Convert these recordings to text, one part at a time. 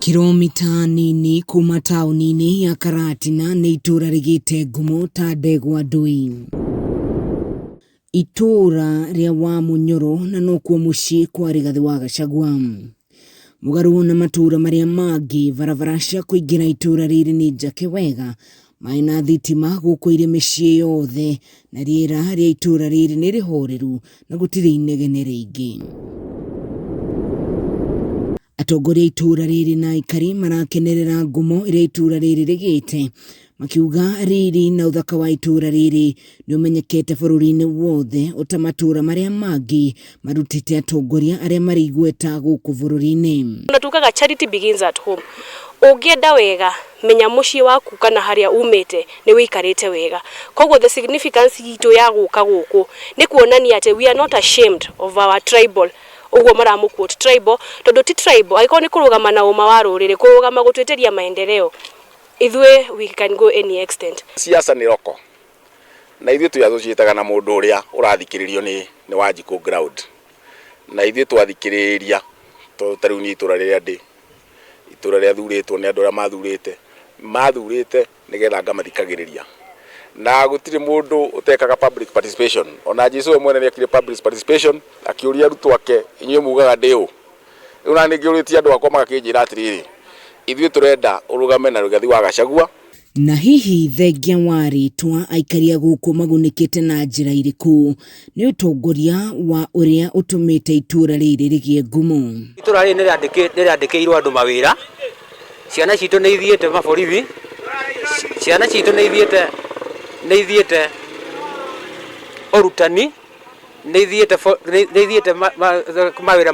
Kilomita nini kuma taũni-inĩ ya Karatina nĩ itũra rigĩte ngumo ta ndegwa ndui. Itũra rĩa Wamunyoro na nokuo mũciĩ kwa Rigathĩ wa Gachagua. Mũgarũ na matũra marĩa mangĩ, barabara cia kũingĩra itũra rĩrĩ nĩ njake wega, maĩ na thitima gũkũ irĩ mĩciĩ yothe, na rĩera rĩa itũra rĩrĩ nĩ rĩhoreru na gũtirĩ inegene rĩingĩ. Atongoria itũra rĩrĩ na aikari marakenerera ngumo ĩrĩa itũra rĩrĩ rĩgĩte, makiuga riri na ũthaka wa itũra rĩrĩ nĩ ũmenyekete bũrũri-inĩ wothe ota matũra marĩa mangĩ marutĩte atongoria arĩa marĩ igweta gũkũ bũrũri-inĩ. Tukaga charity begins at home. Ũngĩenda wega menya mũciĩ waku kana harĩa umĩte nĩ wĩikarĩte wega. Koguo the significance itũ ya gũka gũkũ nĩ kuonania atĩ we are not ashamed of our tribal. Ugo maramu quote tribal tondu ti tribal agiko ni kurugama na uma wa rurire kurugama gutweteria maendeleo. Ithwe we can go any extent. Siasa ni roko na ithuĩ twathucitaga na mũndũ ũrĩa ũrathikĩrĩrio nĩ Wanjikũ ground na ithuĩ twathikĩrĩria tariũ ni itũra rĩrĩa ndĩ itũra rĩa thurĩtwo nĩ andũ arĩa mathurĩte nĩgetha ngamathikagĩrĩria na gũtirĩ mũndũ ũtekaga public participation. Ona Jesũ we mwene nĩekire public participation akĩũria arutwo ake, inyuĩ mugaga ndĩũ. Rĩu na nĩngĩũrĩtie andũ akwa magakĩnjĩra atĩrĩrĩ, ithuĩ tũrenda ũrũgame na Rigathĩ wa Gachagua. Na hihi thengia wa rĩtwa aikari a gũkũ magunĩkĩte na njĩra irĩkũ nĩ ũtongoria wa ũrĩa ũtũmĩte itũra rĩrĩ rĩgĩe ngumo. Itũra rĩrĩ nĩrĩandĩkĩirwo andũ mawĩra, ciana citũ nĩ ithiĩte maborithi, ciana citũ nĩ ithiĩte urutani, nĩ ithiĩte mawĩra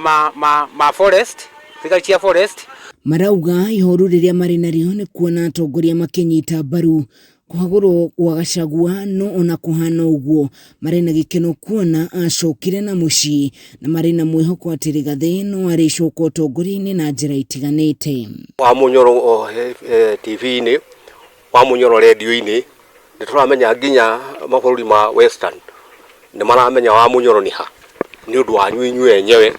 ma forest, agriculture forest. Marauga ihoru rĩrĩa marĩ narĩo nĩ kuona atongoria makĩnyita mbaru kũhagũrwo gwa Gachagua, no ona kũhana ũguo marĩ na gĩkeno kuona acokire na mũciĩ na marĩ na mwĩhoko atĩ Rigathĩ no arĩcoka ũtongoria-inĩ na njĩra itiganĩte. Wamunyoro TV-inĩ, Wamunyoro radio-inĩ, nĩ tũramenya nginya mabũrũri ma Western nĩ maramenya Wamunyoro nĩ ha nĩ ũndũ wa nyuĩ enyewe.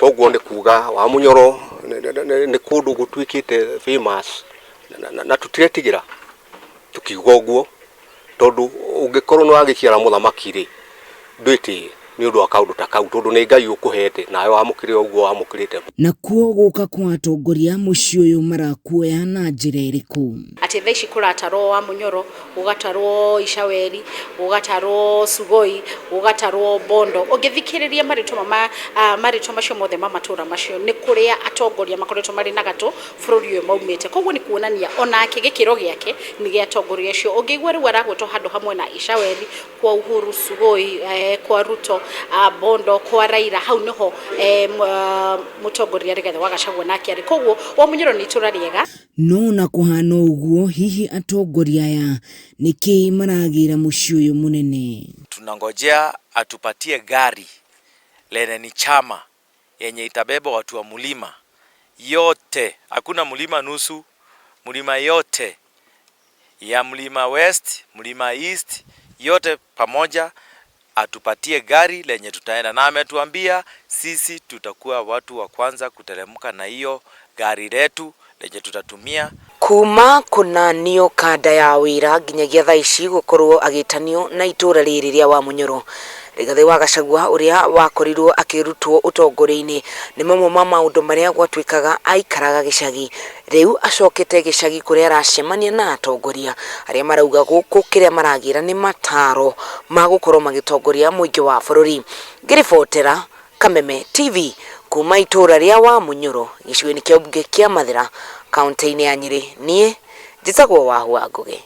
Koguo nĩ kuga Wamunyoro nĩ kũndũ gũtuĩkĩte famous na tũtiretigĩra tukiuga ũguo, tondũ ũngĩkorwo nĩ wagĩciara mũthamaki rĩ ndwĩtĩ nĩ ũndũ wa kaũndũ ta kau, tondũ nĩ Ngai ũkũhete nawe wamũkĩre ũguo wamũkĩrĩte. Nakuo gũka kwa atongoria mũciĩ ũyũ marakuoya na njĩra ĩrĩkũ? Atĩ thaa ici kũratarwo Wamunyoro, gũgatarwo Ishaweri, gũgatarwo Sugoi, gũgatarwo Bondo. Ũngĩthikĩrĩria marĩtwa macio mothe ma matũra macio nĩ kũrĩa atongoria makoretwo marĩ na gatũ bũrũri ũyũ maumĩte. Koguo nĩ kuonania onake gĩkĩro gĩake nĩ gĩa atongoria acio. Ũngĩigua rĩu aragwetwo handũ hamwe na Ishaweri, kwa Uhuru, Sugoi, kwa Ruto, Bondo, kwa Raila, hau niho mũtongoria Rigathĩ wa Gachagua nake arĩ. Koguo Wamunyoro nĩ itũra rĩega. No na kũhana ũguo hihi atongoria aya nĩkĩ maragĩra mũciĩ ũyũ mũnene? Tunangojea atupatie gari lenye ni chama yenye itabeba watu wa mlima yote, hakuna mlima nusu, mlima yote ya mlima West, mlima East, yote pamoja. Atupatie gari lenye tutaenda, na ametuambia sisi tutakuwa watu wa kwanza kuteremka na hiyo gari letu lenye tutatumia. Kuma kuna niyo kada ya wĩra nginyagia thaa ici gũkorwo agĩtanio na itũra rĩrĩ rĩa Wamunyoro. Rigathĩ wa Gachagua ũrĩa wakorirwo akĩrutwo ũtongoria-inĩ nĩ mamwe ma maũndũ marĩa gwatuĩkaga aikaraga gĩcagi. Rĩu acokete gĩcagi kũrĩa aracemania na atongoria arĩa marauga gũkũ kĩrĩa maragĩra nĩ mataro ma gũkorwo magĩtongoria mũingĩ wa bũrũri. Ngĩribotera Kameme TV kuma itũra rĩa Wamunyoro gĩcigo-inĩ kĩa ũmbunge kĩa Mathĩra, kaunti-inĩ ya Nyĩrĩ, niĩ njĩtagwo Wahua Ngũgĩ.